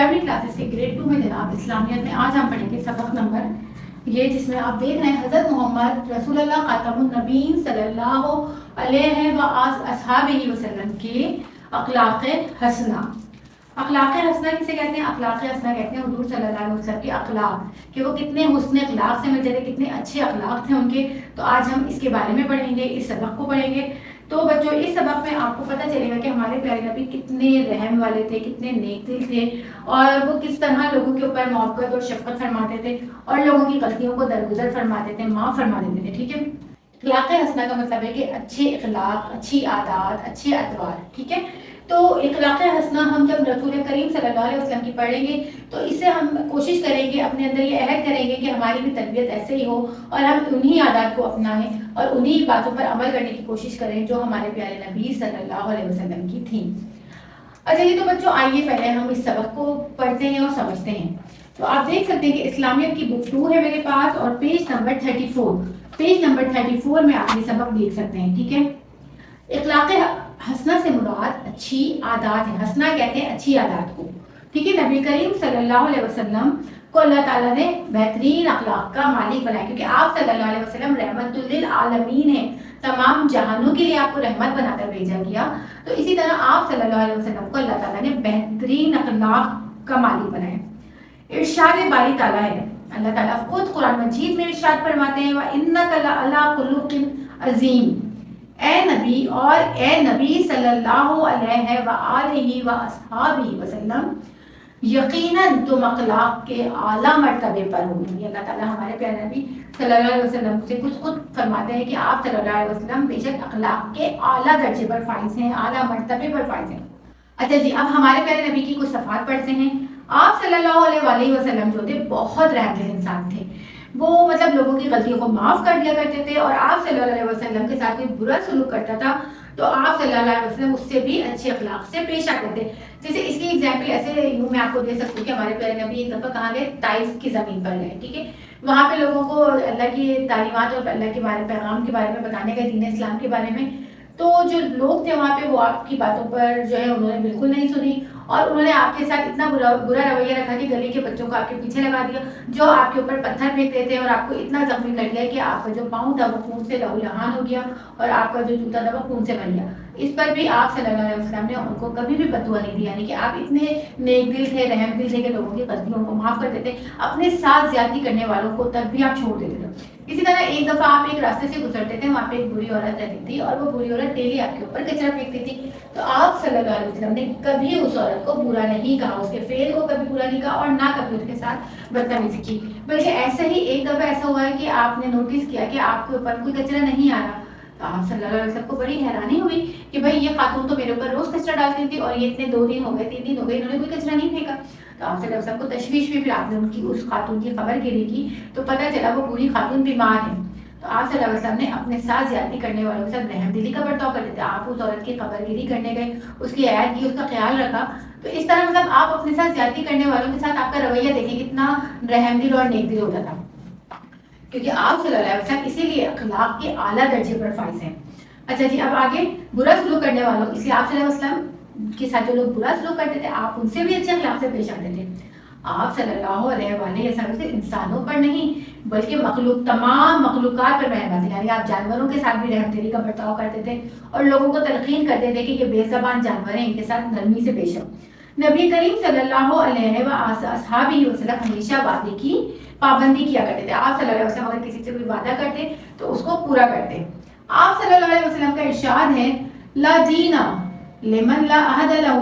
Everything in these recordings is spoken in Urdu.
پرائمری کلاسز کے گریڈ 2 میں جناب اسلامیت میں آج ہم پڑھیں گے سبق نمبر یہ جس میں آپ دیکھ رہے ہیں حضرت محمد رسول اللہ خاتم النبیین صلی اللہ علیہ وآلہ وسلم کے اخلاق حسنہ. اخلاق حسنہ کسے کہتے ہیں؟ اخلاق حسنہ کہتے ہیں حضور صلی اللہ علیہ وسلم کے اخلاق کہ وہ کتنے حسن اخلاق سے ملتے تھے، کتنے اچھے اخلاق تھے ان کے. تو آج ہم اس کے بارے میں پڑھیں گے، اس سبق کو پڑھیں گے. تو بچوں اس سبق میں آپ کو پتہ چلے گا کہ ہمارے پیارے نبی کتنے رحم والے تھے، کتنے نیک دل تھے، اور وہ کس طرح لوگوں کے اوپر محبت اور شفقت فرماتے تھے اور لوگوں کی غلطیوں کو درگزر فرماتے تھے، معاف فرما دیتے تھے. ٹھیک ہے. اخلاق حسنہ کا مطلب ہے کہ اچھے اخلاق، اچھی عادات، اچھے اطوار. ٹھیک ہے. تو اخلاق حسنہ ہم جب رسول کریم صلی اللہ علیہ وسلم کی پڑھیں گے تو اس سے ہم کوشش کریں گے، اپنے اندر یہ عہد کریں گے کہ ہماری بھی تربیت ایسے ہی ہو اور ہم انہی عادات کو اپنائیں اور انہی باتوں پر عمل کرنے کی کوشش کریں جو ہمارے پیارے نبی صلی اللہ علیہ وسلم کی تھیں. اچھا جی، تو بچوں آئیے پہلے ہم اس سبق کو پڑھتے ہیں اور سمجھتے ہیں. تو آپ دیکھ سکتے ہیں کہ اسلامیت کی بک 2 ہے میرے پاس اور پیج نمبر 34. پیج نمبر 34 میں آپ یہ سبق دیکھ سکتے ہیں. ٹھیک ہے. اخلاق حسنہ سے مراد اچھی عادات ہے. حسنہ کہتے ہیں اچھی عادات کو. ٹھیک ہے. نبی کریم صلی اللہ علیہ وسلم کو اللہ تعالیٰ نے بہترین اخلاق کا مالک بنایا کیونکہ آپ صلی اللہ علیہ وسلم رحمت للعالمین ہیں، تمام جہانوں کے لیے آپ کو رحمت بنا کر بھیجا گیا. تو اسی طرح آپ صلی اللہ علیہ وسلم کو اللہ تعالیٰ نے بہترین اخلاق کا مالک بنایا. ارشاد باری تعالیٰ ہے، اللہ تعالیٰ خود قرآن مجید میں ارشاد فرماتے ہیں وَإِنَّكَ لَعَلَىٰ خُلُقٍ عَظِيمٍ. اے نبی اور اے نبی صلی اللہ علیہ وآلہ وآصحابہ وسلم، یقیناً تم اخلاق کے اعلیٰ مرتبے پر ہو. اللہ تعالیٰ ہمارے پیارے نبی صلی اللہ علیہ وسلم سے خود فرماتے ہیں کہ آپ صلی اللہ علیہ وسلم بے شک اخلاق کے اعلیٰ درجے پر فائز ہیں، اعلیٰ مرتبے پر فائز ہیں. اچھا جی، اب ہمارے پیارے نبی کی کچھ صفات پڑھتے ہیں. آپ صلی اللہ علیہ وسلم جو تھے بہت رحم دل انسان تھے. وہ مطلب لوگوں کی غلطیوں کو معاف کر دیا کرتے تھے اور آپ صلی اللہ علیہ وسلم کے ساتھ کوئی برا سلوک کرتا تھا تو آپ صلی اللہ علیہ وسلم اس سے بھی اچھے اخلاق سے پیش آتے تھے. جیسے اس کی ایگزامپل ایسے یوں میں آپ کو دے سکتی ہوں کہ ہمارے پیارے نبی ایک دفعہ کہاں گئے؟ طائف کی زمین پر گئے. ٹھیک ہے. وہاں پہ لوگوں کو اللہ کی تعلیمات اور اللہ کے بارے پیغام کے بارے میں بتانے کا، دین اسلام کے بارے میں. تو جو لوگ تھے وہاں پہ وہ آپ کی باتوں پر جو ہے انہوں نے بالکل نہیں سنی اور انہوں نے آپ کے ساتھ اتنا برا رویہ رکھا کہ گلی کے بچوں کو آپ کے پیچھے لگا دیا، جو آپ کے اوپر پتھر پھینکتے تھے اور آپ کو اتنا زخمی کر دیا کہ آپ کا جو پاؤں تھا وہ خون سے لہولہان ہو گیا اور آپ کا جو جوتا تھا وہ خون سے بن گیا. اس پر بھی آپ صلی اللہ علیہ وسلم نے ان کو کبھی بھی بد دعا نہیں دی، یعنی کہ آپ اتنے نیک دل تھے، رحم دل تھے کہ لوگوں کی غلطیوں کو معاف کرتے تھے، اپنے ساتھ زیادتی کرنے والوں کو تک بھی آپ چھوڑ دیتے تھے. اسی طرح ایک دفعہ آپ ایک راستے سے گزرتے تھے، وہاں پہ ایک بری عورت رہتی تھی اور وہ بری عورت ڈیلی آپ کے اوپر کچرا پھینکتی تھی. تو آپ صلی اللہ علیہ وسلم نے کبھی اس عورت کو برا نہیں کہا، اس کے فعل کو کبھی برا نہیں کہا اور نہ کبھی اس کے ساتھ بدتمیزی کی. بلکہ ایسا ہی ایک دفعہ ایسا ہوا ہے کہ آپ نے نوٹس کیا کہ آپ کے اوپر کوئی کچرا نہیں آ رہا. تو آپ صلی اللہ علیہ وسلم کو بڑی حیرانی ہوئی کہ بھائی یہ خاتون تو میرے اوپر روز کچرا ڈالتی تھی اور یہ اتنے 2 دن ہو گئے، 3 دن ہو گئے، انہوں نے کوئی کچرا نہیں پھینکا. تو آپ صلی اللہ علیہ وسلم کو تشویش ہوئی. پھر آپ نے ان کی اس خاتون کی خبر گیری کی تو پتہ چلا وہ پوری خاتون بیمار ہے. تو آپ صلی اللہ علیہ وسلم نے اپنے ساتھ زیادتی کرنے والوں کے ساتھ رحم دلی کا برتاؤ کرتے تھے. آپ اس عورت کی خبر گیری کرنے گئے، اس کی عیادت کی، اس کا خیال رکھا. تو اس طرح مطلب آپ اپنے ساتھ زیادتی کرنے والوں کے ساتھ آپ کا رویہ دیکھیں کتنا رحم دل اور نیک دل ہوتا تھا، کیونکہ آپ صلی اللہ علیہ وسلم اسی لیے اخلاق کے اعلیٰ درجے پر فائز ہیں. اچھا جی، اب آگے برا سلوک کرنے والوں، اس لیے آپ صلی اللہ علیہ وسلم کے ساتھ جو لوگ برا سلوک کرتے تھے آپ ان سے بھی اچھے اخلاق سے پیش آتے تھے. آپ صلی اللہ علیہ وسلم سے انسانوں پر نہیں بلکہ تمام مخلوقات پر مہربان تھے. یعنی آپ جانوروں کے ساتھ بھی رحم دلی کا برتاؤ کرتے تھے اور لوگوں کو تلقین کرتے تھے کہ یہ بے زبان جانور ہیں، ان کے ساتھ نرمی سے پیش آؤ. نبی کریم صلی اللہ علیہ وآلہ وسلم ہمیشہ وعدے کی پابندی کیا کرتے تھے. آپ صلی اللہ علیہ وسلم اگر کسی سے کوئی وعدہ کرتے تو اس کو پورا کرتے. آپ صلی اللہ علیہ وسلم کا ارشاد ہے لا دینا لمن لا عہد لہ،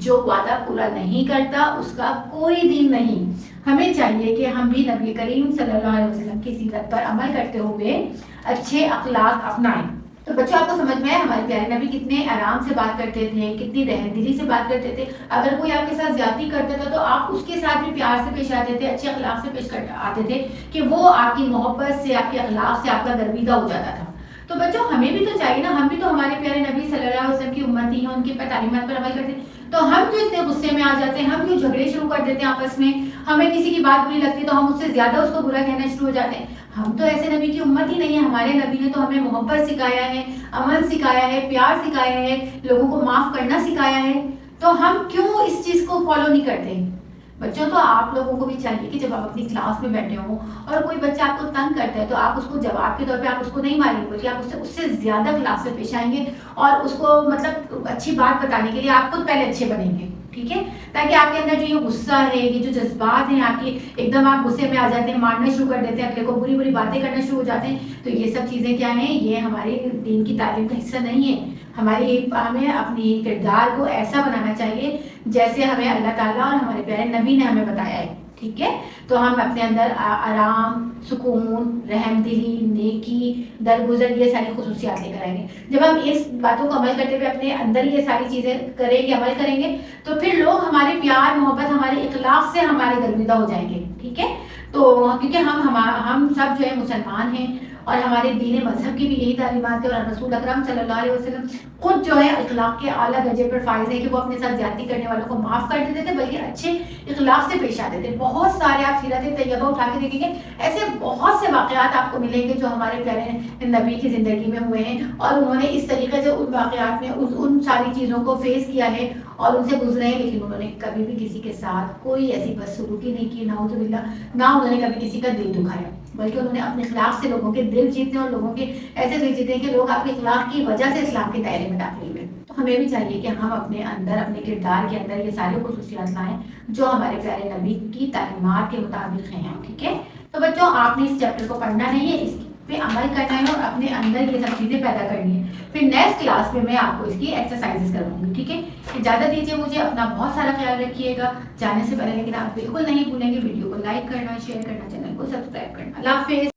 جو وعدہ پورا نہیں کرتا اس کا کوئی دین نہیں. ہمیں چاہیے کہ ہم بھی نبی کریم صلی اللہ علیہ وسلم کی سیرت پر عمل کرتے ہوئے اچھے اخلاق اپنائیں. تو بچوں آپ کو سمجھ میں ہے ہمارے پیارے نبی کتنے آرام سے بات کرتے تھے، کتنی رحم دلی سے بات کرتے تھے. اگر کوئی آپ کے ساتھ زیادتی کرتا تھا تو آپ اس کے ساتھ بھی پیار سے پیش آتے تھے، اچھے اخلاق سے پیش آتے تھے کہ وہ آپ کی محبت سے، آپ کے اخلاق سے آپ کا گرویدہ ہو جاتا تھا. تو بچوں ہمیں بھی تو چاہیے نا، ہم بھی تو ہمارے پیارے نبی صلی اللہ علیہ وسلم کی امتی ہیں، ان کی تعلیمات پر عمل کرتے ہیں. تو ہم جو اتنے غصے میں آ جاتے ہیں، ہم کیوں جھگڑے شروع کر دیتے ہیں آپس میں، ہمیں کسی کی بات بری لگتی ہے تو ہم اس سے زیادہ اس کو برا کہنا شروع ہو جاتے ہیں. ہم تو ایسے نبی کی امت ہی نہیں ہے. ہمارے نبی نے تو ہمیں محبت سکھایا ہے، عمل سکھایا ہے، پیار سکھایا ہے، لوگوں کو معاف کرنا سکھایا ہے. تو ہم کیوں اس چیز کو فالو نہیں کرتے؟ بچوں تو آپ لوگوں کو بھی چاہیے کہ جب آپ اپنی کلاس میں بیٹھے ہوں اور کوئی بچہ آپ کو تنگ کرتا ہے تو آپ اس کو جواب کے طور پہ آپ اس کو نہیں ماریں گے، بلکہ آپ اس سے زیادہ کلاس میں پیش آئیں گے اور اس کو مطلب اچھی بات بتانے کے لیے آپ خود پہلے اچھے بنیں گے، ٹھیک ہے؟ تاکہ آپ کے اندر جو یہ غصہ ہے، یہ جو جذبات ہیں آپ کی، ایک دم آپ غصے میں آ جاتے ہیں، مارنا شروع کر دیتے ہیں اگلے کو، بری بری باتیں کرنا شروع ہو جاتے ہیں، تو یہ سب چیزیں کیا ہیں؟ یہ ہماری دین کی تعلیم کا حصہ نہیں ہے۔ ہمیں اپنی کردار کو ایسا بنانا چاہیے جیسے ہمیں اللہ تعالیٰ اور ہمارے پیارے نبی نے ہمیں بتایا ہے، ٹھیک ہے؟ تو ہم اپنے اندر آرام، سکون، رحم دلی، نیکی، درگزر، یہ ساری خصوصیات لے کر آئیں گے۔ جب ہم اس باتوں کو عمل کرتے ہوئے اپنے اندر یہ ساری چیزیں کریں گے، عمل کریں گے، تو پھر لوگ ہمارے پیار، محبت، ہمارے اخلاق سے ہمارے گرویدہ ہو جائیں گے، ٹھیک ہے؟ تو کیونکہ ہم سب جو ہے مسلمان ہیں اور ہمارے دین مذہب کی بھی یہی تعلیمات ہے، اور رسول اکرم صلی اللہ علیہ وسلم خود جو ہے اخلاق کے اعلیٰ درجے پر فائز ہے کہ وہ اپنے ساتھ زیادتی کرنے والوں کو معاف کر دیتے تھے، بلکہ اچھے اخلاق سے پیش آتے تھے۔ بہت سارے آپ سیرت طیبہ اٹھا کے دیکھیں گے، ایسے بہت سے واقعات آپ کو ملیں گے جو ہمارے پیارے نبی کی زندگی میں ہوئے ہیں، اور انہوں نے اس طریقے سے ان واقعات میں ان ساری چیزوں کو فیس کیا ہے اور ان سے گزرے ہیں، لیکن انہوں نے کبھی بھی کسی کے ساتھ کوئی ایسی بدسلوکی نہیں کی، نعوذ باللہ، نہ انہوں نے کبھی کسی کا دل دکھایا، بلکہ انہوں نے اپنے اخلاق سے لوگوں کے دل جیتے اور لوگوں کے ایسے دل جیتے کہ لوگ آپ کے اخلاق کی وجہ سے اسلام کے دائرے میں داخل ہوئے۔ تو ہمیں بھی چاہیے کہ ہم اپنے اندر، اپنے کردار کے اندر یہ ساری خصوصیات لائیں جو ہمارے پیارے نبی کی تعلیمات کے مطابق ہیں، ٹھیک ہے؟ تو بچوں، آپ نے اس چیپٹر کو پڑھنا نہیں ہے، اس پہ عمل کرنا ہے اور اپنے اندر یہ سب چیزیں پیدا کرنی ہے۔ پھر نیکسٹ کلاس میں آپ کو اس کی ایکسرسائزز کراؤں گی، ٹھیک ہے؟ اجازت دیجیے مجھے، اپنا بہت سارا خیال رکھیے گا جانے سے پہلے، لیکن آپ بالکل نہیں بھولیں گے ویڈیو کو لائک کرنا، شیئر کرنا، چینل کو سبسکرائب کرنا۔ اللہ حافظ۔